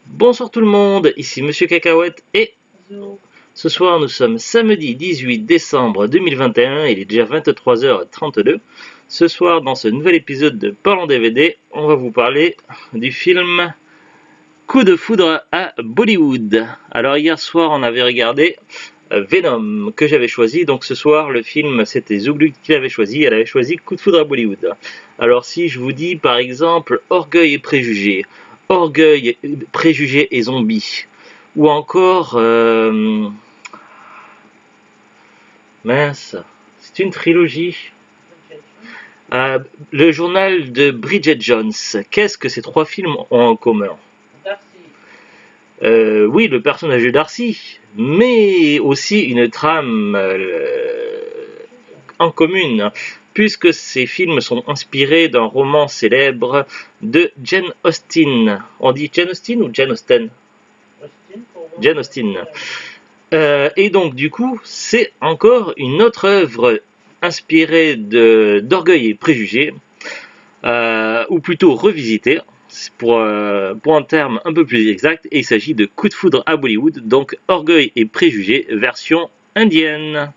Bonsoir tout le monde, ici Monsieur Cacahuète et ce soir nous sommes samedi 18 décembre 2021, il est déjà 23h32. Ce soir dans ce nouvel épisode de Parlons DVD, on va vous parler du film Coup de foudre à Bollywood. Alors hier soir on avait regardé Venom que j'avais choisi, donc ce soir le film c'était Zouglu qui l'avait choisi, elle avait choisi Coup de foudre à Bollywood. Alors si je vous dis par exemple Orgueil et préjugés, Orgueil, préjugés et zombies, ou encore mince, c'est une trilogie. Le journal de Bridget Jones, qu'est-ce que ces trois films ont en commun? Oui, le personnage de Darcy, mais aussi une trame en commune, puisque ces films sont inspirés d'un roman célèbre de Jane Austen. On dit Jane Austen ou Jane Austen? Jane Austen. Et donc, du coup, c'est encore une autre œuvre inspirée d'Orgueil et Préjugés, ou plutôt revisitée, pour un terme un peu plus exact, et il s'agit de Coup de foudre à Bollywood, donc Orgueil et Préjugés, version indienne.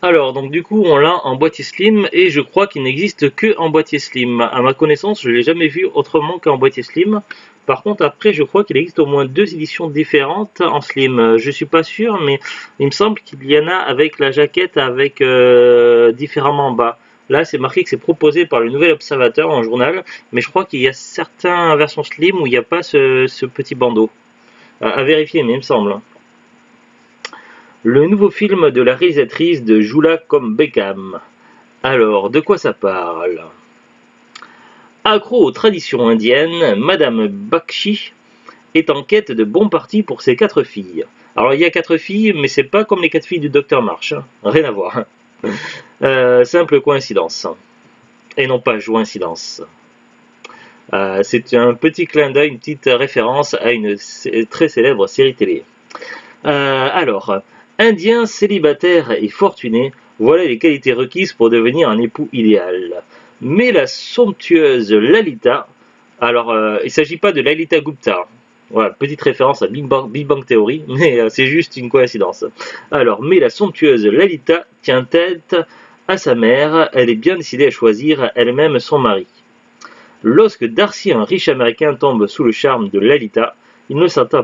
Alors, donc du coup, on l'a en boîtier slim, et je crois qu'il n'existe que en boîtier slim. À ma connaissance, je ne l'ai jamais vu autrement qu'en boîtier slim. Par contre, après, je crois qu'il existe au moins deux éditions différentes en slim. Je suis pas sûr, mais il me semble qu'il y en a avec la jaquette avec différemment en bas. Là, c'est marqué que c'est proposé par le Nouvel Observateur en journal, mais je crois qu'il y a certaines versions slim où il n'y a pas ce petit bandeau. À vérifier, mais il me semble. Le nouveau film de la réalisatrice de Joue-la comme Beckham. Alors, de quoi ça parle? Accro aux traditions indiennes, Madame Bakshi est en quête de bons partis pour ses 4 filles. Alors, il y a 4 filles, mais c'est pas comme les 4 filles du Docteur March. Rien à voir. Simple coïncidence. Et non pas joïncidence. C'est un petit clin d'œil, une petite référence à une très célèbre série télé. Alors, Indien, célibataire et fortuné, voilà les qualités requises pour devenir un époux idéal. Mais la somptueuse Lalita, alors il ne s'agit pas de Lalita Gupta, voilà, petite référence à Big Bang Theory, mais c'est juste une coïncidence. Alors, mais la somptueuse Lalita tient tête à sa mère, elle est bien décidée à choisir elle-même son mari. Lorsque Darcy, un riche américain, tombe sous le charme de Lalita, il ne s'attend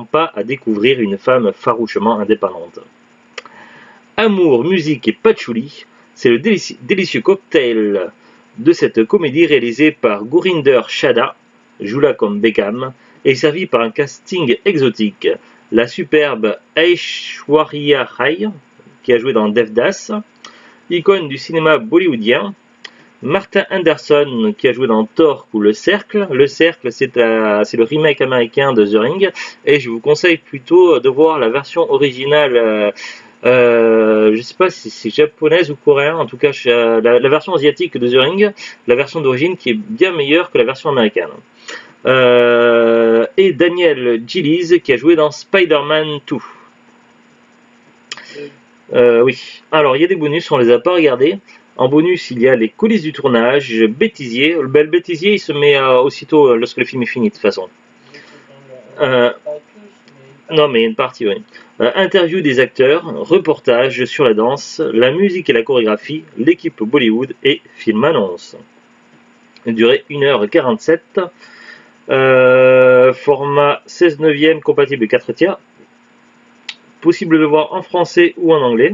pas à découvrir une femme farouchement indépendante. Amour, musique et patchouli, c'est le délicieux cocktail de cette comédie réalisée par Gurinder Chadha, Joue-la comme Beckham, et servi par un casting exotique. La superbe Aishwarya Rai, qui a joué dans Devdas, icône du cinéma bollywoodien, Martin Anderson qui a joué dans Thor ou Le Cercle. Le Cercle, c'est le remake américain de The Ring. Et je vous conseille plutôt de voir la version originale. Je ne sais pas si c'est japonaise ou coréen. En tout cas, la version asiatique de The Ring, la version d'origine qui est bien meilleure que la version américaine. Et Daniel Gillies qui a joué dans Spider-Man 2. Oui. Alors, il y a des bonus, on les a pas regardés. En bonus, il y a les coulisses du tournage, bêtisier. Le bêtisier, il se met aussitôt lorsque le film est fini, de toute façon. Non, mais une partie, oui. Interview des acteurs, reportage sur la danse, la musique et la chorégraphie, l'équipe Bollywood et film annonce. Durée 1h47. Format 16 neuvième, compatible 4 tiers. Possible de voir en français ou en anglais.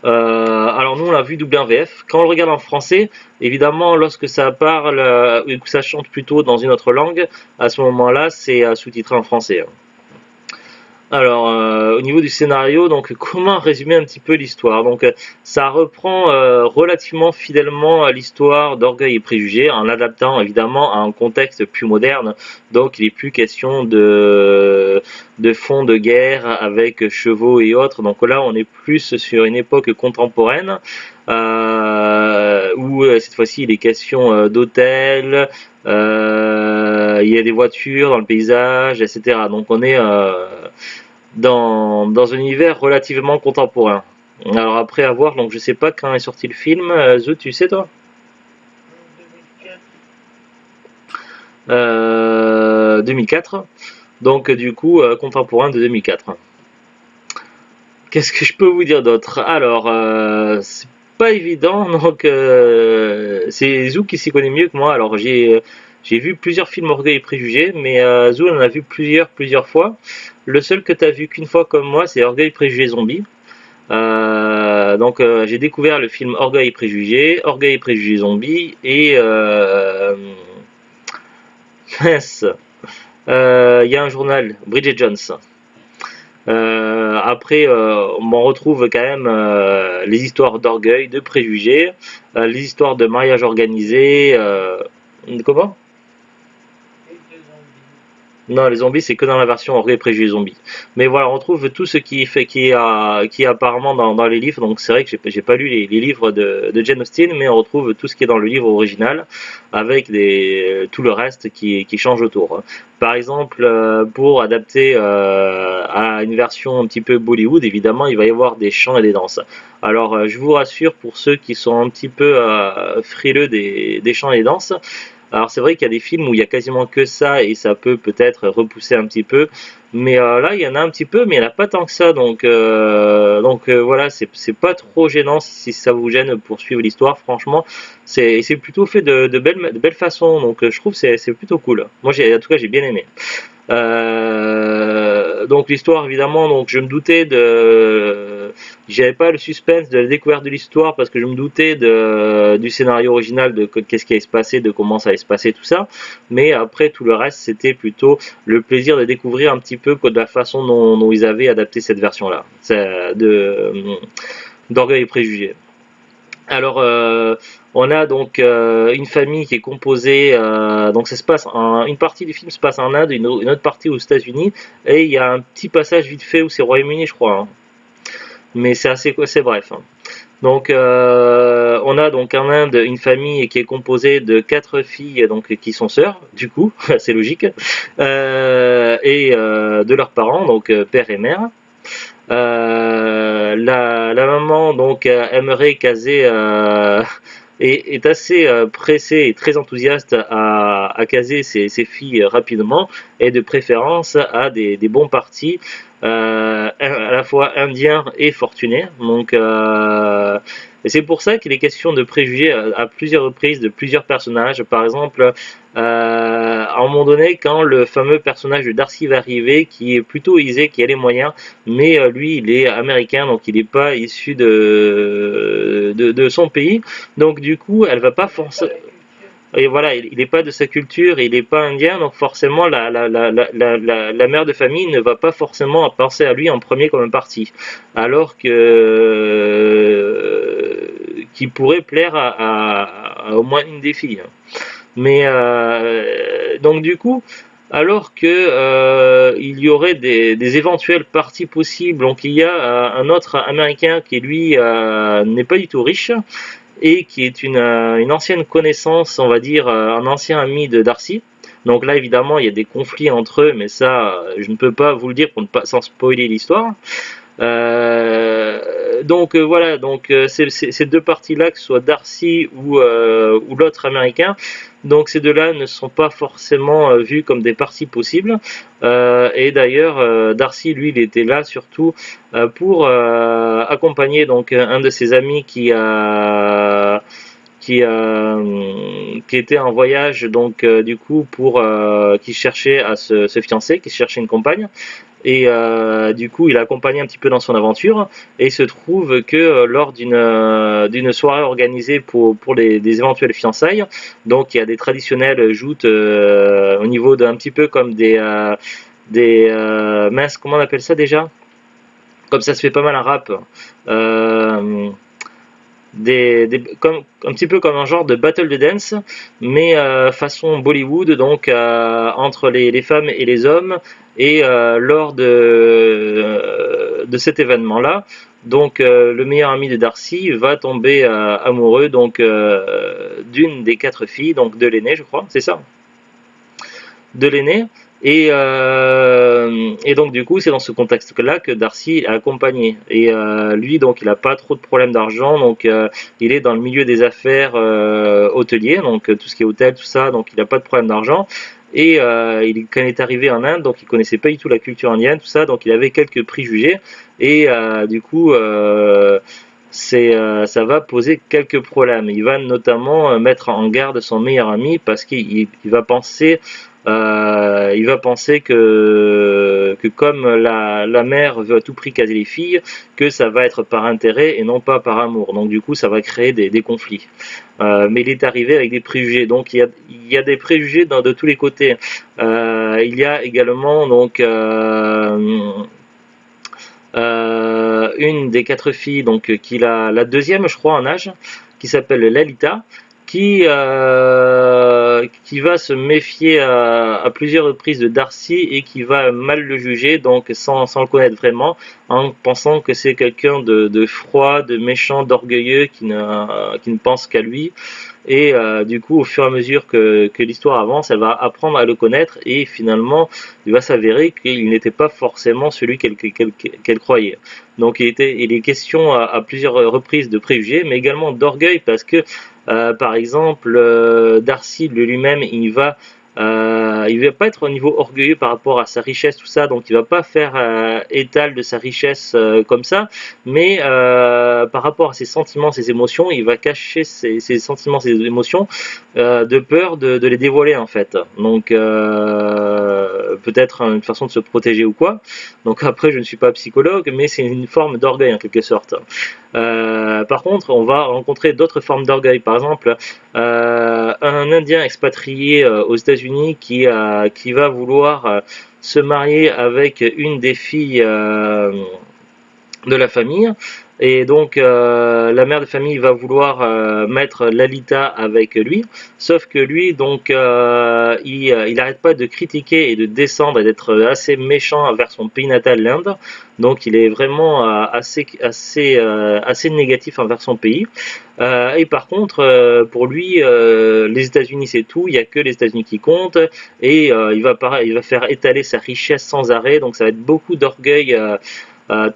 Alors nous on l'a vu doublé en VF. Quand on le regarde en français, évidemment lorsque ça parle ou que ça chante plutôt dans une autre langue, à ce moment-là c'est sous-titré en français. Alors au niveau du scénario, donc comment résumer un petit peu l'histoire? Donc ça reprend relativement fidèlement à l'histoire d'Orgueil et Préjugés en l'adaptant évidemment à un contexte plus moderne. Donc il n'est plus question de fond de guerre avec chevaux et autres. Donc là on est plus sur une époque contemporaine où cette fois-ci il est question d'hôtels, il y a des voitures dans le paysage, etc. Donc on est dans un univers relativement contemporain. Alors après à voir, donc je sais pas quand est sorti le film, Zou, tu sais toi? 2004. Donc du coup, contemporain de 2004. Qu'est-ce que je peux vous dire d'autre? Alors, c'est pas évident, donc c'est Zou qui s'y connaît mieux que moi. Alors j'ai vu plusieurs films Orgueil et Préjugés, mais Zou en a vu plusieurs fois. Le seul que tu as vu qu'une fois comme moi, c'est Orgueil, Préjugés, Zombies. Donc j'ai découvert le film Orgueil et Préjugés Zombies et mince, il y a un journal, Bridget Jones. Après, on retrouve quand même les histoires d'orgueil, de préjugés, les histoires de mariage organisé. Comment? Non, les zombies, c'est que dans la version Orgueil, Préjugés, Zombies. Mais voilà, on trouve tout ce qui fait qui est apparemment dans les livres. Donc c'est vrai que j'ai pas lu les livres de Jane Austen, mais on retrouve tout ce qui est dans le livre original, avec tout le reste qui change autour. Par exemple, pour adapter à une version un petit peu Bollywood, évidemment, il va y avoir des chants et des danses. Alors, je vous rassure, pour ceux qui sont un petit peu frileux des chants et des danses, alors c'est vrai qu'il y a des films où il y a quasiment que ça et ça peut peut-être repousser un petit peu, mais là il y en a un petit peu, mais il n'y en a pas tant que ça, donc voilà, c'est pas trop gênant si ça vous gêne pour suivre l'histoire. Franchement, c'est plutôt fait de belles façons, donc je trouve que c'est plutôt cool. Moi en tout cas j'ai bien aimé. Donc l'histoire évidemment, donc je me doutais j'avais pas le suspense de la découverte de l'histoire parce que je me doutais du scénario original, de qu'est-ce qui allait se passer, de comment ça allait se passer, tout ça. Mais après tout le reste, c'était plutôt le plaisir de découvrir un petit peu de la façon dont ils avaient adapté cette version-là, d'Orgueil et Préjugés. Alors, on a donc une famille qui est composée, donc ça se passe, une partie du film se passe en Inde, une autre partie aux États-Unis, et il y a un petit passage vite fait où c'est au Royaume-Uni, je crois, hein. Mais c'est bref, hein. Donc, on a donc en Inde une famille qui est composée de 4 filles, donc qui sont sœurs, du coup, c'est logique, et de leurs parents, donc père et mère. La maman donc aimerait caser est assez pressée et très enthousiaste à caser ses filles rapidement et de préférence à des bons partis à la fois indiens et fortunés. Donc et c'est pour ça qu'il est question de préjugés à plusieurs reprises de plusieurs personnages. Par exemple, à un moment donné, quand le fameux personnage de Darcy va arriver, qui est plutôt aisé, qui a les moyens, mais lui, il est américain, donc il n'est pas issu de son pays. Donc du coup, elle va pas forcément... Et voilà, il n'est pas de sa culture, il n'est pas indien, donc forcément la mère de famille ne va pas forcément penser à lui en premier comme un parti, alors que qui pourrait plaire à au moins une des filles. Mais donc du coup, alors que il y aurait des éventuels partis possibles, donc il y a un autre américain qui lui n'est pas du tout riche et qui est une ancienne connaissance, on va dire un ancien ami de Darcy. Donc là évidemment il y a des conflits entre eux, mais ça je ne peux pas vous le dire pour ne pas sans spoiler l'histoire. Donc voilà, donc ces deux parties-là, que ce soit Darcy ou l'autre américain, donc ces deux-là ne sont pas forcément vus comme des parties possibles. Et d'ailleurs, Darcy, lui, il était là surtout pour accompagner donc un de ses amis qui était en voyage, donc du coup qui cherchait à se fiancer, qui cherchait une compagne. Et du coup, il a accompagné un petit peu dans son aventure. Et il se trouve que lors d'une soirée organisée pour des éventuelles fiançailles, donc il y a des traditionnelles joutes au niveau d'un petit peu comme mince, comment on appelle ça déjà? Comme ça se fait pas mal en rap. Comme, un petit peu comme un genre de battle de dance, mais façon Bollywood, donc entre les femmes et les hommes, et lors de cet événement-là, donc le meilleur ami de Darcy va tomber amoureux donc d'une des 4 filles, donc de l'aînée, je crois, c'est ça, de l'aînée. Et donc du coup, c'est dans ce contexte-là que Darcy est accompagné. Et lui, donc, il n'a pas trop de problèmes d'argent, donc il est dans le milieu des affaires hôtelier, donc tout ce qui est hôtel, tout ça, donc il n'a pas de problème d'argent. Et quand il est arrivé en Inde, donc il connaissait pas du tout la culture indienne, tout ça, donc il avait quelques préjugés. Et du coup, ça va poser quelques problèmes. Il va notamment mettre en garde son meilleur ami parce qu'il va penser que comme la mère veut à tout prix caser les filles, que ça va être par intérêt et non pas par amour. Donc du coup, ça va créer des conflits. Mais il est arrivé avec des préjugés. Donc il y a des préjugés de tous les côtés. Il y a également donc une des 4 filles, donc qui la deuxième, je crois, en âge, qui s'appelle Lalita, qui va se méfier à plusieurs reprises de Darcy et qui va mal le juger, donc sans le connaître vraiment, en pensant que c'est quelqu'un de froid, de méchant, d'orgueilleux, qui ne pense qu'à lui. Et du coup, au fur et à mesure que l'histoire avance, elle va apprendre à le connaître et finalement, il va s'avérer qu'il n'était pas forcément celui qu'elle croyait. Donc il est question à plusieurs reprises de préjugés, mais également d'orgueil parce que par exemple, Darcy lui-même, il va pas être au niveau orgueilleux par rapport à sa richesse, tout ça, donc il va pas faire étal de sa richesse comme ça, mais par rapport à ses sentiments, ses émotions, il va cacher ses sentiments, ses émotions, de peur de les dévoiler en fait. Donc peut-être une façon de se protéger ou quoi. Donc après, je ne suis pas psychologue, mais c'est une forme d'orgueil en quelque sorte. Par contre, on va rencontrer d'autres formes d'orgueil. Par exemple, un Indien expatrié aux États-Unis qui va vouloir se marier avec une des filles de la famille. Et donc la mère de famille va vouloir mettre Lalita avec lui, sauf que lui donc il n'arrête pas de critiquer et de descendre et d'être assez méchant envers son pays natal, l'Inde. Donc il est vraiment assez négatif envers son pays. Et par contre pour lui les États-Unis c'est tout, il n'y a que les États-Unis qui comptent et il va faire étaler sa richesse sans arrêt. Donc ça va être beaucoup d'orgueil.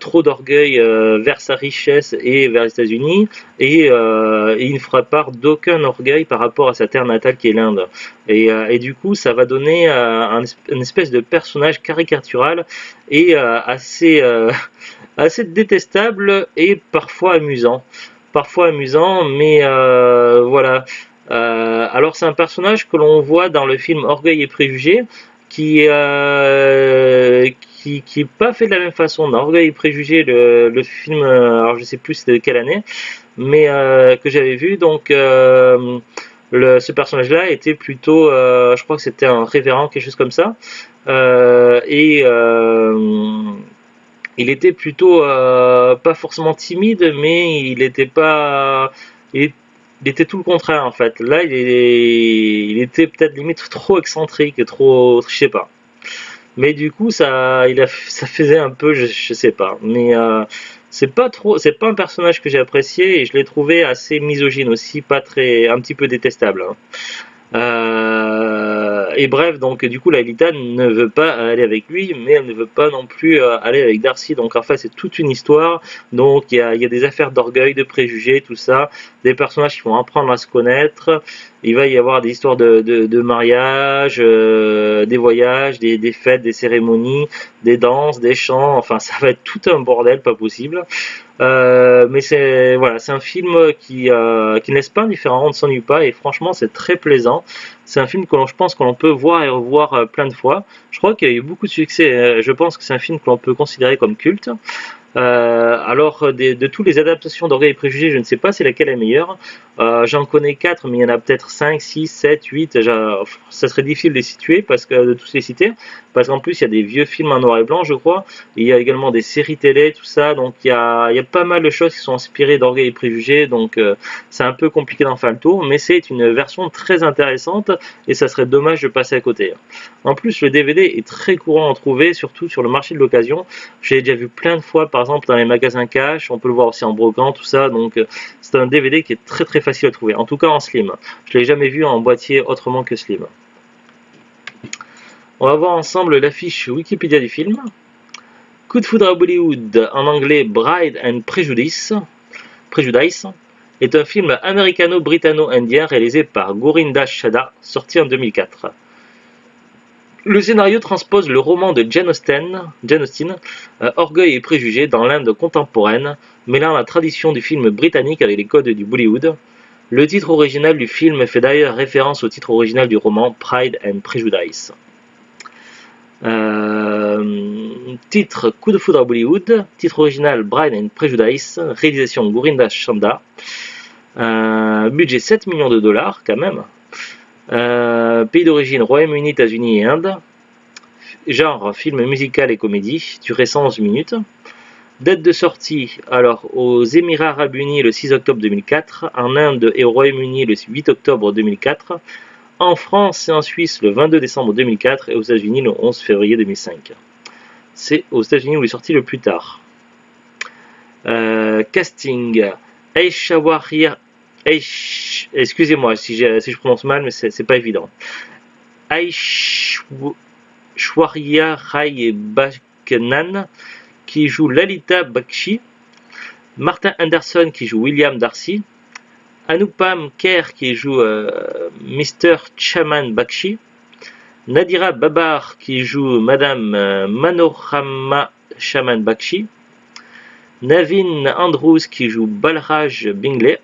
Trop d'orgueil vers sa richesse et vers les États-Unis, et il ne fera part d'aucun orgueil par rapport à sa terre natale qui est l'Inde. Et du coup, ça va donner une espèce de personnage caricatural et assez détestable et parfois amusant. Parfois amusant, mais voilà. Alors c'est un personnage que l'on voit dans le film Orgueil et Préjugés, qui qui est pas fait de la même façon. Dans Orgueil et Préjugés, le film, alors je sais plus c'était de quelle année, mais que j'avais vu, donc ce personnage-là était plutôt, je crois que c'était un révérend, quelque chose comme ça, et il était plutôt pas forcément timide, mais il était pas, il était tout le contraire en fait. Là, il était peut-être limite trop excentrique, trop, je sais pas. Mais du coup, ça faisait un peu, je sais pas. Mais c'est pas un personnage que j'ai apprécié et je l'ai trouvé assez misogyne aussi, pas très, un petit peu détestable, hein. Et bref, donc du coup, la Lita ne veut pas aller avec lui, mais elle ne veut pas non plus aller avec Darcy. Donc en fait, c'est toute une histoire. Donc il y a des affaires d'orgueil, de préjugés, tout ça, des personnages qui vont apprendre à se connaître. Il va y avoir des histoires de mariage, des voyages, des fêtes, des cérémonies, des danses, des chants. Enfin, ça va être tout un bordel, pas possible. Mais c'est voilà, c'est un film qui ne laisse pas indifférent, on ne s'ennuie pas et franchement c'est très plaisant. C'est un film je pense que l'on peut voir et revoir plein de fois. Je crois qu'il y a eu beaucoup de succès. Je pense que c'est un film que l'on peut considérer comme culte. Alors de toutes les adaptations d'Orgueil et Préjugés, je ne sais pas c'est laquelle est meilleure. J'en connais 4, mais il y en a peut-être 5, 6, 7, 8. Ça serait difficile de les situer, de tous les citer, parce qu'en plus il y a des vieux films en noir et blanc, je crois. Et il y a également des séries télé, tout ça. Donc il y a pas mal de choses qui sont inspirées d'Orgueil et Préjugés. Donc c'est un peu compliqué d'en faire le tour, mais c'est une version très intéressante et ça serait dommage de passer à côté. En plus, le DVD est très courant à trouver, surtout sur le marché de l'occasion. J'ai déjà vu plein de fois, par exemple dans les magasins cash. On peut le voir aussi en brocante, tout ça. Donc c'est un DVD qui est très très facile à trouver, en tout cas en slim. Je l'ai jamais vu en boîtier autrement que slim. On va voir ensemble l'affiche Wikipédia du film. Coup de foudre à Bollywood, en anglais Bride and Prejudice, est un film américano-britanno-indien réalisé par Gorinda Chadha, sorti en 2004. Le scénario transpose le roman de Jane Austen, Orgueil et préjugés, dans l'Inde contemporaine, mêlant la tradition du film britannique avec les codes du Bollywood. Le titre original du film fait d'ailleurs référence au titre original du roman Pride and Prejudice. Titre Coup de foudre à Bollywood, titre original Bride and Prejudice, réalisation Gorinda Chadha, budget 7 millions de dollars quand même, pays d'origine Royaume-Uni, États-Unis et Inde, genre film musical et comédie, durée 111 minutes, date de sortie alors aux Émirats Arabes Unis le 6 octobre 2004, en Inde et au Royaume-Uni le 8 octobre 2004, en France et en Suisse le 22 décembre 2004 et aux États-Unis le 11 février 2005. C'est aux États-Unis où il est sorti le plus tard. Casting excusez-moi si je prononce mal, mais c'est pas évident. Aishwarya Rai Bachchan qui joue Lalita Bakshi, Martin Anderson qui joue William Darcy, Anupam Kher qui joue Mr. Chaman Bakshi, Nadira Babar qui joue Madame Manorama Chaman Bakshi, Naveen Andrews qui joue Balraj Bingley.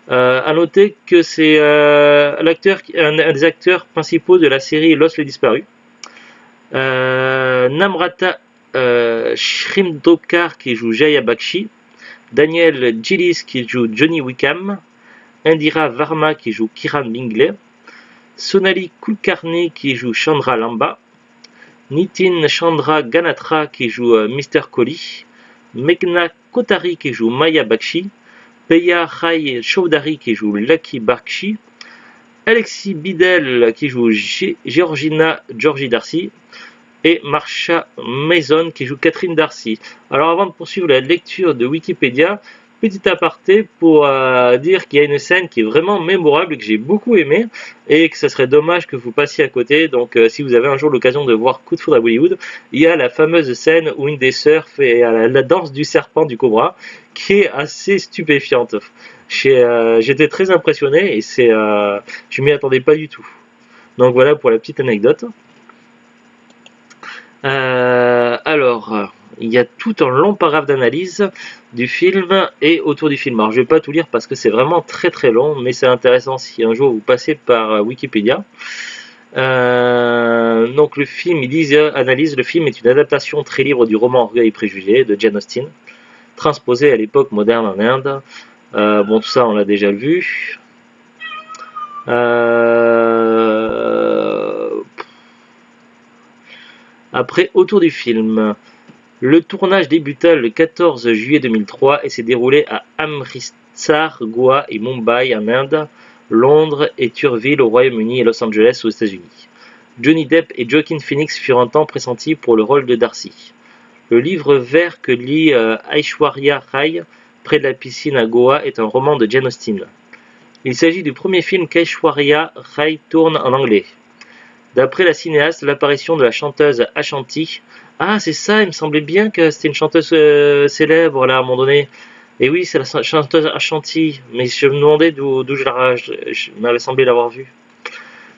À noter que c'est un des acteurs principaux de la série Lost les Disparus. Namrata Shrimdokar qui joue Jaya Bakshi, Daniel Gillis qui joue Johnny Wickham, Indira Varma qui joue Kiran Bingley, Sonali Kulkarni qui joue Chandra Lamba, Nitin Chandra Ganatra qui joue Mr. Kohli, Meghna Kotari qui joue Maya Bakshi, Peya Rai Chaudhary qui joue Lucky Bakshi, Alexis Bidel qui joue Georgie Darcy et Marsha Mason qui joue Catherine Darcy. Alors avant de poursuivre la lecture de Wikipédia, petit aparté pour dire qu'il y a une scène qui est vraiment mémorable et que j'ai beaucoup aimé et que ce serait dommage que vous passiez à côté. Donc si vous avez un jour l'occasion de voir Coup de foudre à Bollywood, il y a la fameuse scène où une des sœurs fait la danse du serpent du cobra qui est assez stupéfiante. J'étais très impressionné et je m'y attendais pas du tout. Donc voilà pour la petite anecdote. Alors, il y a tout un long paragraphe d'analyse du film et autour du film. Alors, je vais pas tout lire parce que c'est vraiment très très long, mais c'est intéressant si un jour vous passez par Wikipédia. Donc, le film, analyse, le film est une adaptation très libre du roman Orgueil et préjugés de Jane Austen, transposé à l'époque moderne en Inde. Bon, tout ça, on l'a déjà vu. Après, autour du film, le tournage débuta le 14 juillet 2003 et s'est déroulé à Amritsar, Goa et Mumbai en Inde, Londres et Turville au Royaume-Uni et Los Angeles aux États-Unis. Johnny Depp et Joaquin Phoenix furent un temps pressentis pour le rôle de Darcy. Le livre vert que lit Aishwarya Rai près de la piscine à Goa est un roman de Jane Austen. Il s'agit du premier film qu'Aishwarya Rai tourne en anglais. D'après la cinéaste, l'apparition de la chanteuse Ashanti. Ah, c'est ça, il me semblait bien que c'était une chanteuse célèbre là à un moment donné. Et oui, c'est la chanteuse Ashanti, mais je me demandais d'où je m'avais semblé l'avoir vue.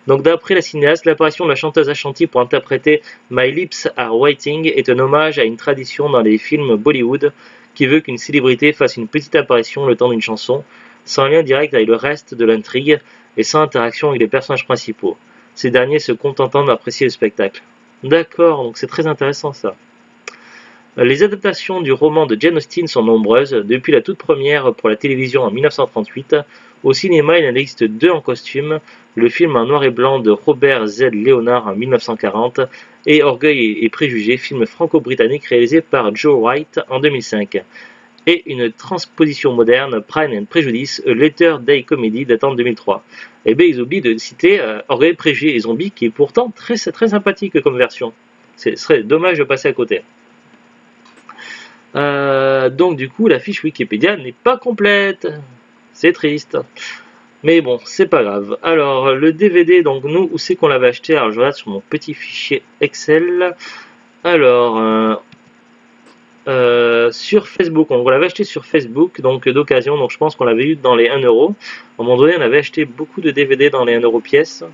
Donc d'après la cinéaste, l'apparition de la chanteuse Ashanti pour interpréter My Lips Are Waiting est un hommage à une tradition dans les films Bollywood qui veut qu'une célébrité fasse une petite apparition le temps d'une chanson, sans lien direct avec le reste de l'intrigue et sans interaction avec les personnages principaux. Ces derniers se contentant d'apprécier le spectacle. D'accord, donc c'est très intéressant ça. Les adaptations du roman de Jane Austen sont nombreuses, depuis la toute première pour la télévision en 1938. Au cinéma, il en existe deux en costume, le film en noir et blanc de Robert Z. Leonard en 1940 et Orgueil et préjugés, film franco-britannique réalisé par Joe Wright en 2005. Et une transposition moderne, Pride and Prejudice, A Later Day Comedy datant de 2003. Et bien ils oublient de citer Orgueil, préjugés et zombies, qui est pourtant très, très sympathique comme version. Ce serait dommage de passer à côté. Donc du coup, la fiche Wikipédia n'est pas complète. C'est triste. Mais bon, c'est pas grave. Alors, le DVD, donc nous, où c'est qu'on l'avait acheté? Alors, je regarde sur mon petit fichier Excel. Alors, sur Facebook, on l'avait acheté sur Facebook, donc d'occasion, donc je pense qu'on l'avait eu dans les 1 euro. À un moment donné, on avait acheté beaucoup de DVD dans les 1 euro pièce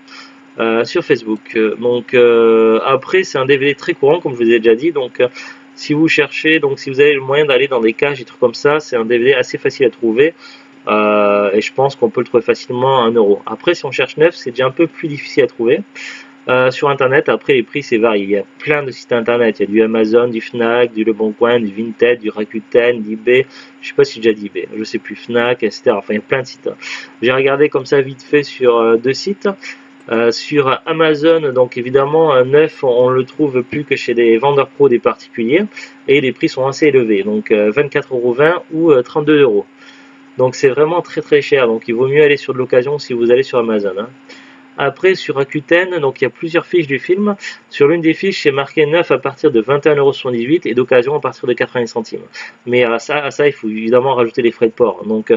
sur Facebook. Donc après, c'est un DVD très courant, comme je vous ai déjà dit. Donc si vous cherchez, donc si vous avez le moyen d'aller dans des cages et trucs comme ça, c'est un DVD assez facile à trouver. Et je pense qu'on peut le trouver facilement à 1 euro. Après, si on cherche neuf, c'est déjà un peu plus difficile à trouver. Sur internet, après les prix c'est varié. Il y a plein de sites internet. Il y a du Amazon, du Fnac, du Leboncoin, du Vinted, du Rakuten, d'eBay. Je sais pas si j'ai déjà dit eBay, je sais plus, Fnac, etc. Enfin, il y a plein de sites. J'ai regardé comme ça vite fait sur deux sites. Sur Amazon, donc évidemment, un neuf, on le trouve plus que chez des vendeurs pro, des particuliers, et les prix sont assez élevés, donc 24,20 € ou 32 €. Donc c'est vraiment très très cher. Donc il vaut mieux aller sur de l'occasion si vous allez sur Amazon, hein. Après, sur Rakuten, donc il y a plusieurs fiches du film. Sur l'une des fiches, c'est marqué neuf à partir de 21,78 € et d'occasion à partir de 80 centimes. Mais à ça, il faut évidemment rajouter les frais de port. Donc,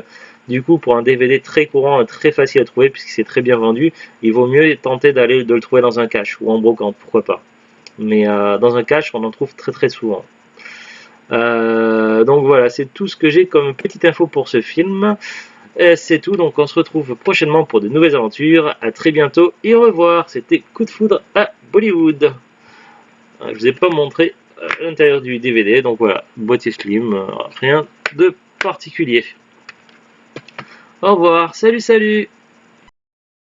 du coup, pour un DVD très courant et très facile à trouver, puisque c'est très bien vendu, il vaut mieux tenter d'aller de le trouver dans un cache ou en brocante, pourquoi pas. Mais dans un cache, on en trouve très très souvent. Donc voilà, c'est tout ce que j'ai comme petite info pour ce film. C'est tout, donc on se retrouve prochainement pour de nouvelles aventures. À très bientôt et au revoir. C'était Coup de foudre à Bollywood. Je vous ai pas montré l'intérieur du DVD, donc voilà, boîtier slim, rien de particulier. Au revoir, salut salut.